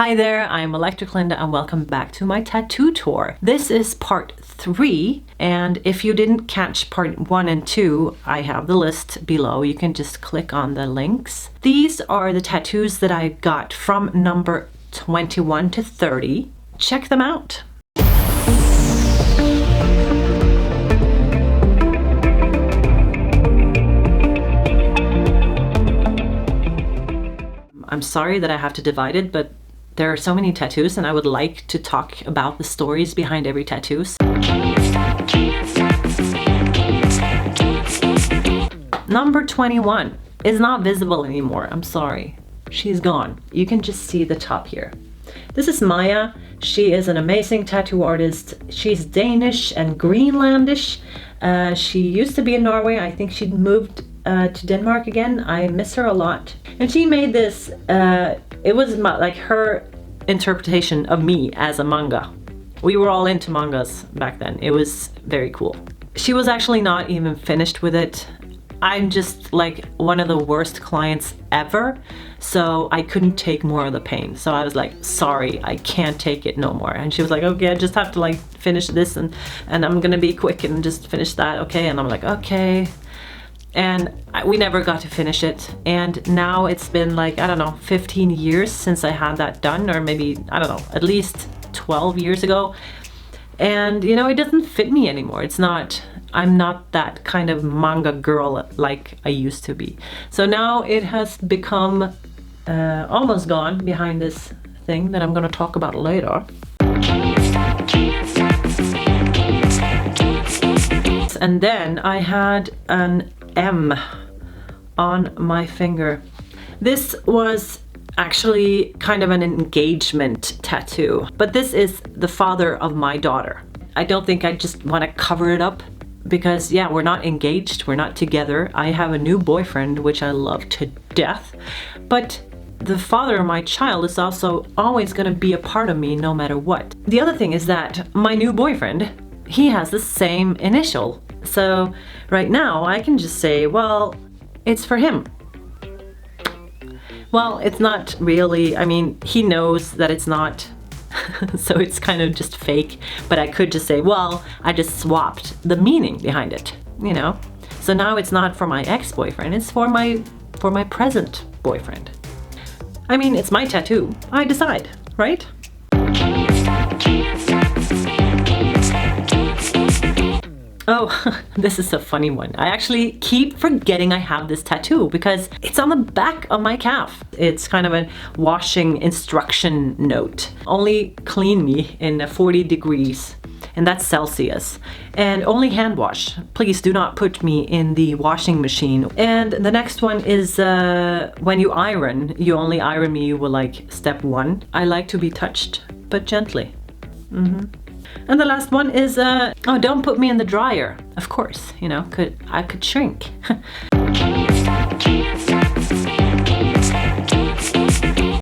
Hi there, I'm Electric Linda and welcome back to my tattoo tour. This is part 3, and if you didn't catch part 1 and 2, I have the list below. You can just click on the links. These are the tattoos that I got from number 21 to 30. Check them out. I'm sorry that I have to divide it, but there are so many tattoos and I would like to talk about the stories behind every tattoo. Number 21 is not visible anymore. I'm sorry. She's gone. You can just see the top here. This is Maya. She is an amazing tattoo artist. She's Danish and Greenlandish. She used to be in Norway. I think she moved to Denmark again. I miss her a lot. And she made this, it was like her interpretation of me as a manga. We were all into mangas back then. It was very cool. She was actually not even finished with it. I'm just like one of the worst clients ever, so I couldn't take more of the pain. So I was like, sorry, I can't take it no more. And she was like, okay, I just have to like finish this and I'm gonna be quick and just finish that, okay? And I'm like, okay. And we never got to finish it. And now it's been like, I don't know, 15 years since I had that done, or maybe, I don't know, at least 12 years ago. And you know, it doesn't fit me anymore. It's not, I'm not that kind of manga girl like I used to be. So now it has become almost gone behind this thing that I'm gonna talk about later. And then I had an M on my finger. This was actually kind of an engagement tattoo, but this is the father of my daughter. I don't think I just want to cover it up because yeah, we're not engaged, we're not together. I have a new boyfriend, which I love to death, but the father of my child is also always going to be a part of me no matter what. The other thing is that my new boyfriend, he has the same initial. So right now I can just say, well, it's for him. Well, it's not really, I mean, he knows that it's not, so it's kind of just fake, but I could just say, well, I just swapped the meaning behind it, you know? So now it's not for my ex-boyfriend, it's for my present boyfriend. I mean, it's my tattoo. I decide, right? Oh, this is a funny one. I actually keep forgetting I have this tattoo because it's on the back of my calf. It's kind of a washing instruction note. Only clean me in 40 degrees, and that's Celsius. And only hand wash. Please do not put me in the washing machine. And the next one is when you iron, you only iron me with like step 1. I like to be touched, but gently. And the last one is, oh, don't put me in the dryer. Of course, you know, I could shrink.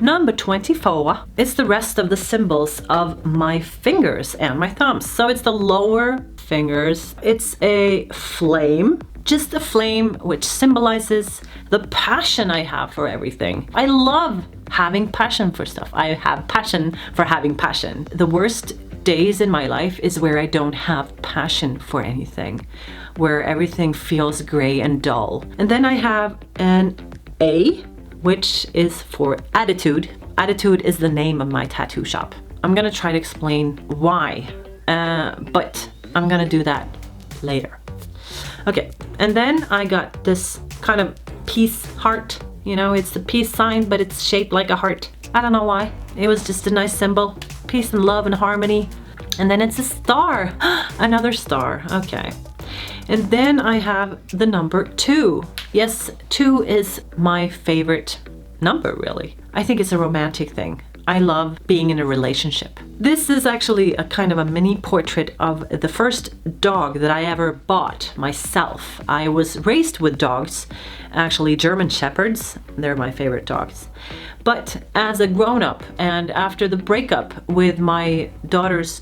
Number 24 is the rest of the symbols of my fingers and my thumbs. So it's the lower fingers. It's a flame, just a flame which symbolizes the passion I have for everything. I love having passion for stuff. I have passion for having passion. The worst days in my life is where I don't have passion for anything, where everything feels gray and dull. And then I have an A, which is for attitude. Attitude is the name of my tattoo shop. I'm gonna try to explain why, but I'm gonna do that later. Okay, and then I got this kind of peace heart. You know, it's the peace sign, but it's shaped like a heart. I don't know why. It was just a nice symbol. Peace and love and harmony. And then it's a star. Another star. Okay. And then I have the number 2. Yes, 2 is my favorite number, really. I think it's a romantic thing. I love being in a relationship. This is actually a kind of a mini portrait of the first dog that I ever bought myself. I was raised with dogs, actually German Shepherds. They're my favorite dogs. But as a grown-up and after the breakup with my daughter's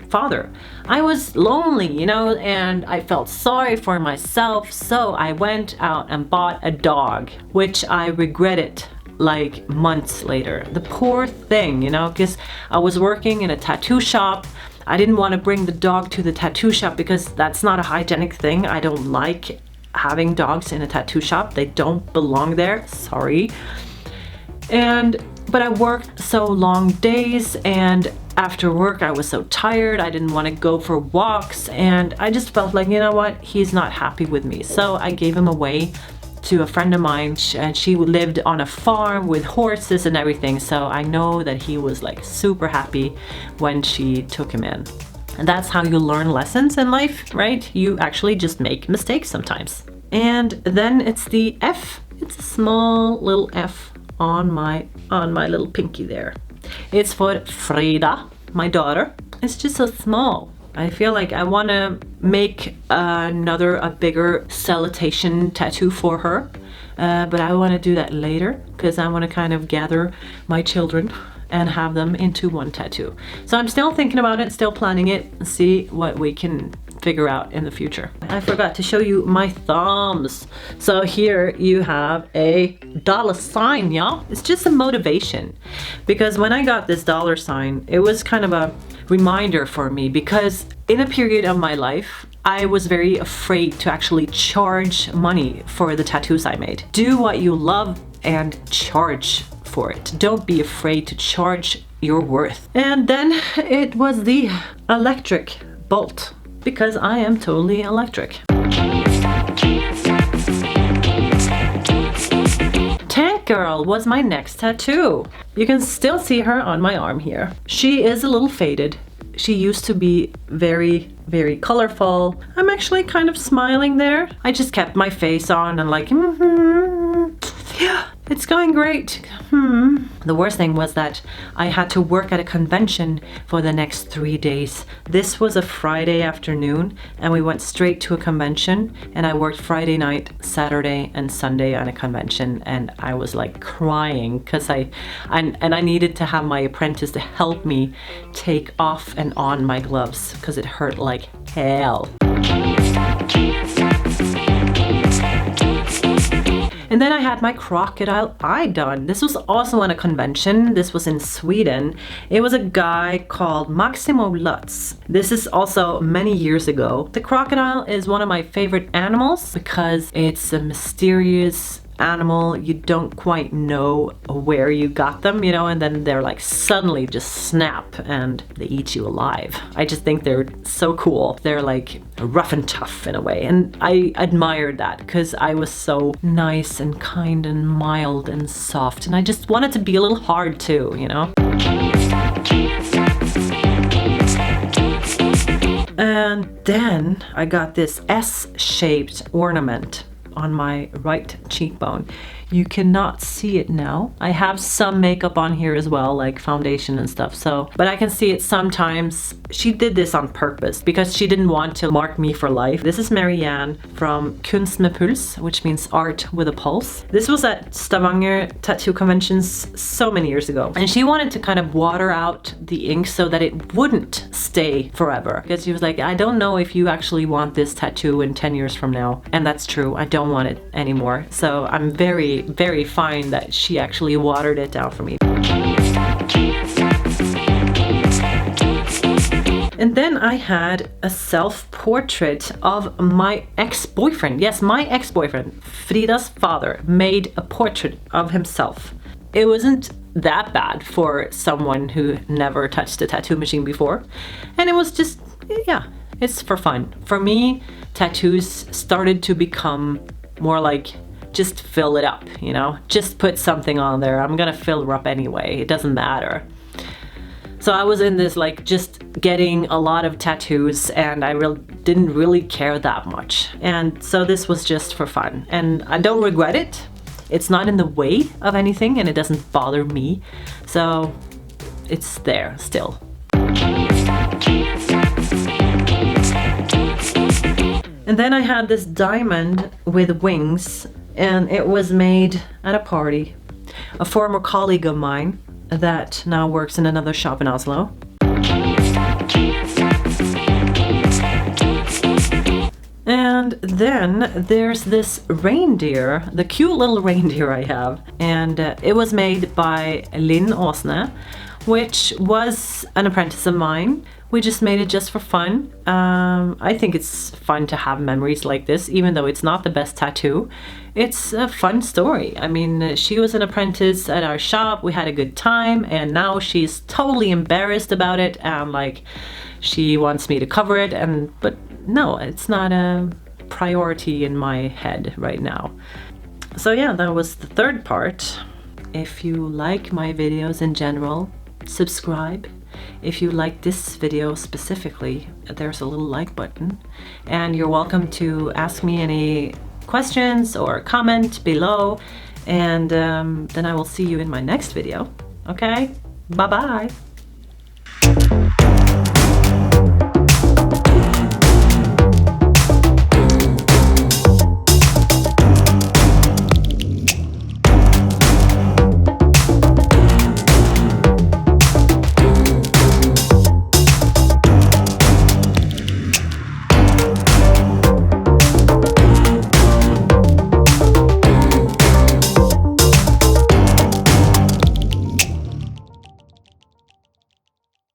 father, I was lonely, you know, and I felt sorry for myself. So I went out and bought a dog, which I regretted like months later. The poor thing, you know, because I was working in a tattoo shop. I didn't want to bring the dog to the tattoo shop because that's not a hygienic thing. I don't like having dogs in a tattoo shop. They don't belong there. Sorry. But I worked so long days, and after work I was so tired. I didn't want to go for walks, and I just felt like, you know what, he's not happy with me. So I gave him away to a friend of mine, and she lived on a farm with horses and everything. So I know that he was like super happy when she took him in. And that's how you learn lessons in life, right? You actually just make mistakes sometimes. And then it's the F. It's a small little F on my little pinky there. It's for Frida, my daughter. It's just so small. I feel like I want to make a bigger salutation tattoo for her, but I want to do that later because I want to kind of gather my children and have them into one tattoo. So I'm still thinking about it, still planning it, and see what we can figure out in the future. I forgot to show you my thumbs. So here you have a $sign, y'all. It's just a motivation, because when I got this $sign, it was kind of a reminder for me, because in a period of my life, I was very afraid to actually charge money for the tattoos I made. Do what you love and charge for it. Don't be afraid to charge your worth. And then it was the electric bolt, because I am totally electric. Tank Girl was my next tattoo. You can still see her on my arm here. She is a little faded. She used to be very, very colorful. I'm actually kind of smiling there. I just kept my face on and like, yeah, it's going great. The worst thing was that I had to work at a convention for the next 3 days. This was a Friday afternoon, and we went straight to a convention, and I worked Friday night, Saturday, and Sunday on a convention, and I was like crying because I needed to have my apprentice to help me take off and on my gloves because it hurt like hell. And then I had my Crocodile Eye done. This was also on a convention. This was in Sweden. It was a guy called Maximo Lutz. This is also many years ago. The crocodile is one of my favorite animals because it's a mysterious animal. You don't quite know where you got them, you know, and then they're like suddenly just snap and they eat you alive. I just think they're so cool. They're like rough and tough in a way, and I admired that because I was so nice and kind and mild and soft, and I just wanted to be a little hard too, you know. And then I got this S-shaped ornament on my right cheekbone. You cannot see it now. I have some makeup on here as well, like foundation and stuff, so, but I can see it sometimes. She did this on purpose because she didn't want to mark me for life. This is Marianne from Kunst med puls, which means art with a pulse. This was at Stavanger tattoo conventions so many years ago, and she wanted to kind of water out the ink so that it wouldn't stay forever, because she was like, I don't know if you actually want this tattoo in 10 years from now. And that's true, I don't want it anymore. So I'm very, very fine that she actually watered it down for me. And then I had a self-portrait of my ex-boyfriend. Yes, my ex-boyfriend, Frida's father, made a portrait of himself. It wasn't that bad for someone who never touched a tattoo machine before. And it was just, yeah, it's for fun. For me, tattoos started to become more like, just fill it up, you know? Just put something on there. I'm gonna fill her up anyway. It doesn't matter. So I was in this like just getting a lot of tattoos, and I didn't really care that much. And so this was just for fun. And I don't regret it. It's not in the way of anything, and it doesn't bother me. So it's there still. And then I had this diamond with wings, and it was made at a party. A former colleague of mine that now works in another shop in Oslo. And Then there's this reindeer, the cute little reindeer I have, and it was made by Linn Åsne, which was an apprentice of mine. We just made it just for fun. I think it's fun to have memories like this, even though it's not the best tattoo. It's a fun story. I mean, she was an apprentice at our shop, we had a good time, and now she's totally embarrassed about it, and like, she wants me to cover it, but no, it's not a priority in my head right now. So yeah, that was the third part. If you like my videos in general, subscribe. If you like this video specifically, there's a little like button, and you're welcome to ask me any questions or comment below, and then I will see you in my next video. Okay, bye bye.